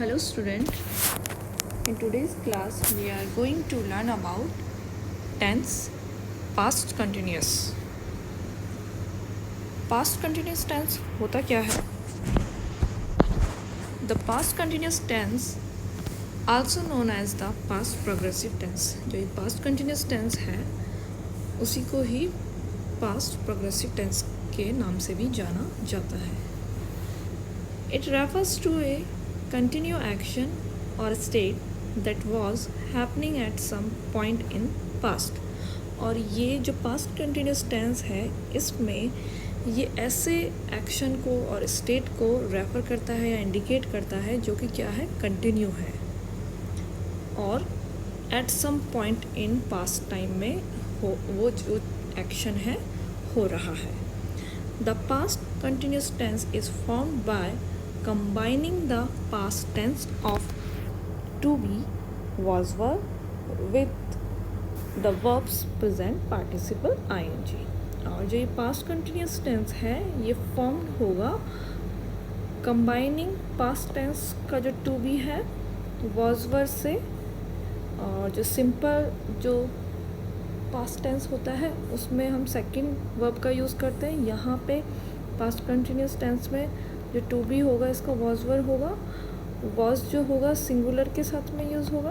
Hello student, in today's class we are going to learn about tense past continuous. Past continuous tense होता क्या है? The past continuous tense also known as the past progressive tense. जो ये past continuous tense है उसी को ही past progressive tense के नाम से भी जाना जाता है. It refers to a continue action or state that was happening at some point in past. और ये जो past continuous tense है इसमें ये ऐसे एक्शन को और स्टेट को रेफ़र करता है या इंडिकेट करता है जो कि क्या है, कंटिन्यू है और at some point in past time में वो जो एक्शन है हो रहा है. The past continuous tense is formed by combining the past tense of to be was verb with the verb's present participle ing. और जो ये past continuous tense है ये फॉर्म होगा combining past tense का जो to be है was verb से, और जो simple जो past tense होता है उसमें हम second verb का यूज़ करते हैं. यहाँ पे past continuous tense में जो टू बी होगा इसका वॉज वर्ब होगा. वॉज जो होगा सिंगुलर के साथ में यूज़ होगा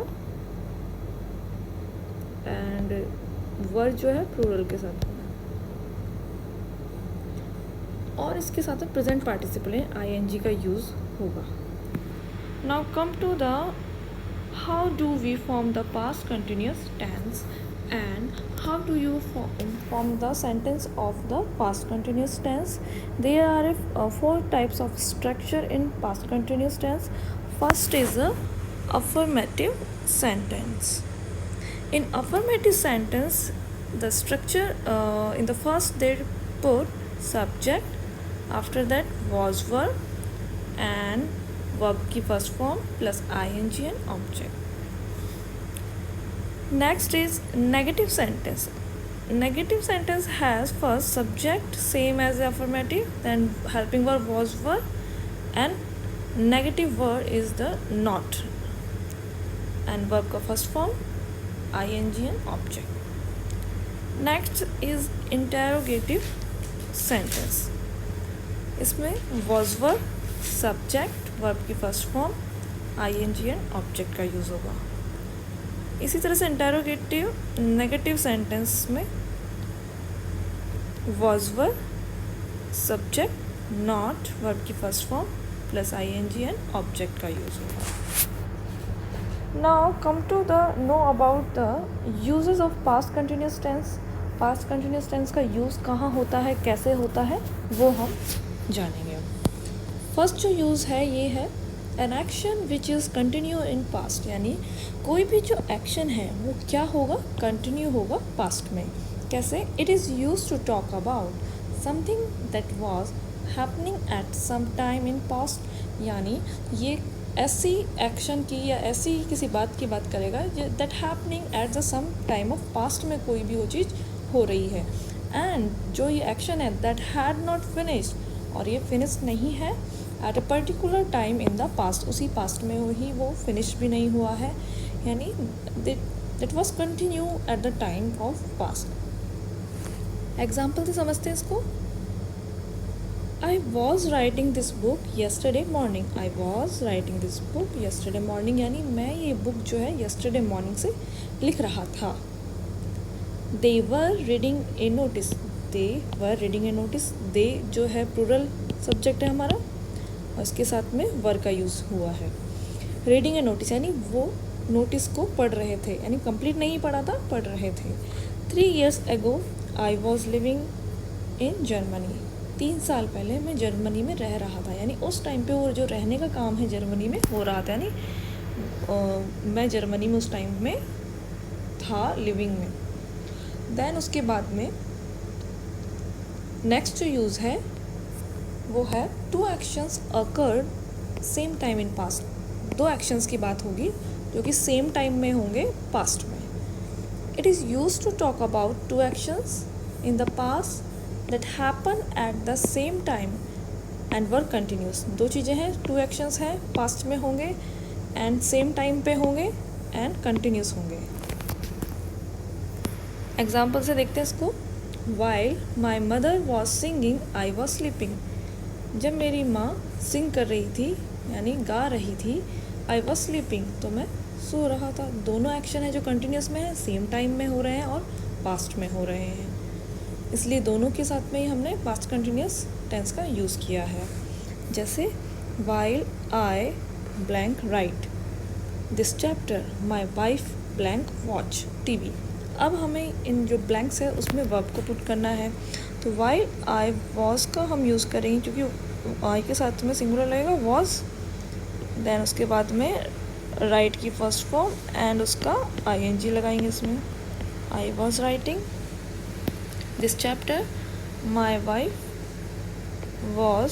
एंड वर्ब जो है प्लूरल के साथ में, और इसके साथ में प्रेजेंट पार्टिसिपल आईएनजी का यूज़ होगा. Now come to the how do we form the past continuous tense and how do you form the sentence of the past continuous tense. There are four types of structure in past continuous tense. First is a affirmative sentence. In affirmative sentence the structure in the first they put subject, after that was verb and verb की first form plus ing and object. Next is negative sentence. Negative sentence has first subject same as the affirmative, then helping verb was verb, and negative verb is the not, and verb का first form ing and object. Next is interrogative sentence. इसमें was verb, subject, verb की first form ing and object का use होगा. इसी तरह से interrogative negative sentence में was verb, subject, not, verb की first form plus ING and object का यूज़ होगा. Now come to the know about the uses of past continuous tense. Past continuous tense का use कहाँ होता है, कैसे होता है, वो हम जानेंगे. फर्स्ट जो यूज़ है ये है an action which is continue in past. यानी कोई भी जो एक्शन है वो क्या होगा, कंटिन्यू होगा पास्ट में. कैसे? It is use to talk about something that was happening at some time in past. यानी ये ऐसी एक्शन की या ऐसी किसी बात की बात करेगा that happening at the some time of past में कोई भी वो चीज़ हो रही है. एंड जो ये एक्शन है दैट हैड नॉट फिनिश्ड, और ये फिनिश नहीं है at a particular time in the past, उसी पास्ट में ही वो फिनिश भी नहीं हुआ है, यानी that was continue at the time of past. Example से समझते हैं इसको. आई was writing this book yesterday morning. I was writing this book yesterday morning, यानी मैं ये बुक जो है येस्टरडे मॉर्निंग से लिख रहा था. They were reading a notice. They were reading a notice. They जो है प्लूरल सब्जेक्ट है हमारा, उसके साथ में वर का यूज़ हुआ है. रीडिंग ए नोटिस यानी वो नोटिस को पढ़ रहे थे, यानी कंप्लीट नहीं पढ़ा था, पढ़ रहे थे. 3 years ago I was living in Germany. 3 साल पहले मैं जर्मनी में रह रहा था, यानी उस टाइम पे वो जो रहने का काम है जर्मनी में हो रहा था, यानी मैं जर्मनी में उस टाइम में था, लिविंग में. देन उसके बाद में नेक्स्ट जो यूज़ है वो है two actions occurred same time in past. 2 actions की बात होगी जो कि सेम टाइम में होंगे पास्ट में. It is use to talk about 2 actions in the past that happen at the same time and work continuous. 2 चीज़ें हैं, 2 एक्शंस हैं, पास्ट में होंगे एंड सेम टाइम पे होंगे एंड कंटिन्यूस होंगे। एग्जाम्पल से देखते हैं इसको। While my mother was singing I was sleeping. जब मेरी माँ सिंग कर रही थी यानी गा रही थी, आई वॉज स्लीपिंग तो मैं सो रहा था। दोनों एक्शन है जो कंटिन्यूस में है, सेम टाइम में हो रहे हैं और पास्ट में हो रहे हैं, इसलिए दोनों के साथ में ही हमने पास्ट कंटिन्यूस टेंस का यूज़ किया है। जैसे while I blank right this chapter my wife blank watch TV. अब हमें इन जो ब्लैंक्स है उसमें वर्ब को पुट करना है। तो वाइल आई वॉज का हम यूज़ करेंगे क्योंकि आई के साथ में सिंगुलर लगेगा वॉज, देन उसके बाद में राइट की फर्स्ट फॉर्म एंड उसका ing लगाएंगे इसमें। I was writing this chapter my wife was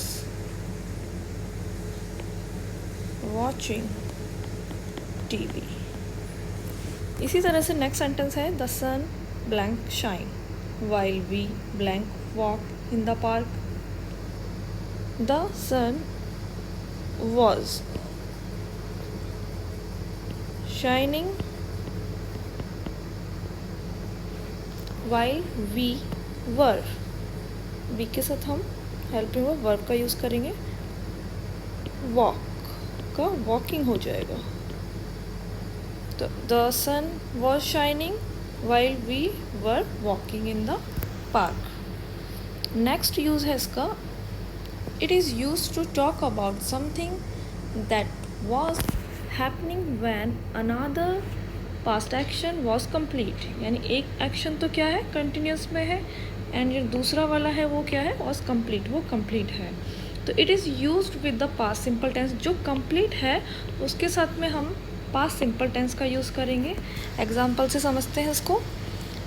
watching TV. इसी तरह से नेक्स्ट सेंटेंस है the sun blank shine while we blank walk in the park. The sun was shining while we were. We के साथ हम helping verb का use करेंगे, walk का वॉकिंग हो जाएगा। तो the sun was shining while we were walking in the park. Next use है इसका, it is use to talk about something that was happening when another past action was complete. यानी एक action तो क्या है कंटिन्यूस में है and जो दूसरा वाला है वो क्या है वॉज कंप्लीट, वो कंप्लीट है। तो it is used with the past simple tense. जो कंप्लीट है उसके साथ में हम पास्ट सिंपल टेंस का यूज़ करेंगे। एग्जाम्पल से समझते हैं इसको।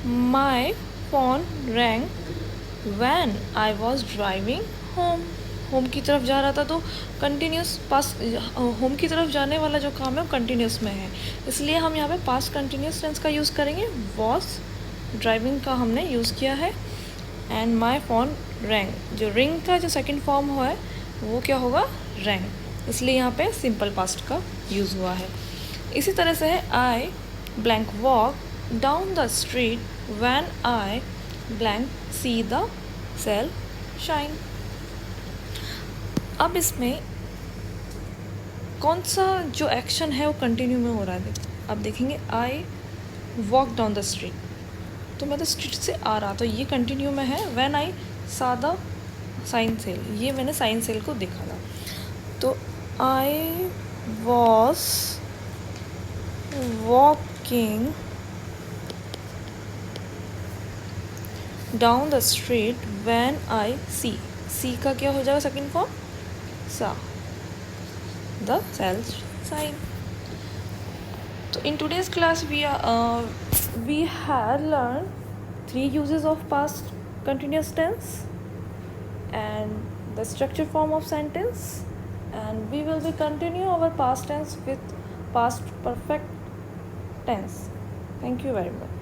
My phone rang when I was driving home. Home की तरफ जा रहा था तो कंटिन्यूस पास्ट, होम की तरफ जाने वाला जो काम है वो कंटिन्यूस में है, इसलिए हम यहाँ पे पास्ट कंटिन्यूस टेंस का यूज़ करेंगे। वॉज ड्राइविंग का हमने यूज़ किया है एंड माई फोन रैंग, जो रिंग का जो सेकंड फॉर्म है वो क्या होगा रैंग, इसलिए यहाँ पे सिंपल पास्ट का यूज़ हुआ है। इसी तरह से है I blank walk down the street when I blank see the sun shine. अब इसमें कौन सा जो एक्शन है वो कंटिन्यू में हो रहा है। अब देखेंगे I walk down the street, तो मैं तो स्ट्रीट से आ रहा, तो ये कंटिन्यू में है। व्हेन आई सा द साइन सेल, ये मैंने साइन सेल को देखा था। तो I was walking down the street when I see का क्या हो जाएगा सेकंड फॉर्म सा the cell sign. So in today's class we had learned 3 uses of past continuous tense and the structured form of sentence, and we will be continue our past tense with past perfect tense. Thank you very much.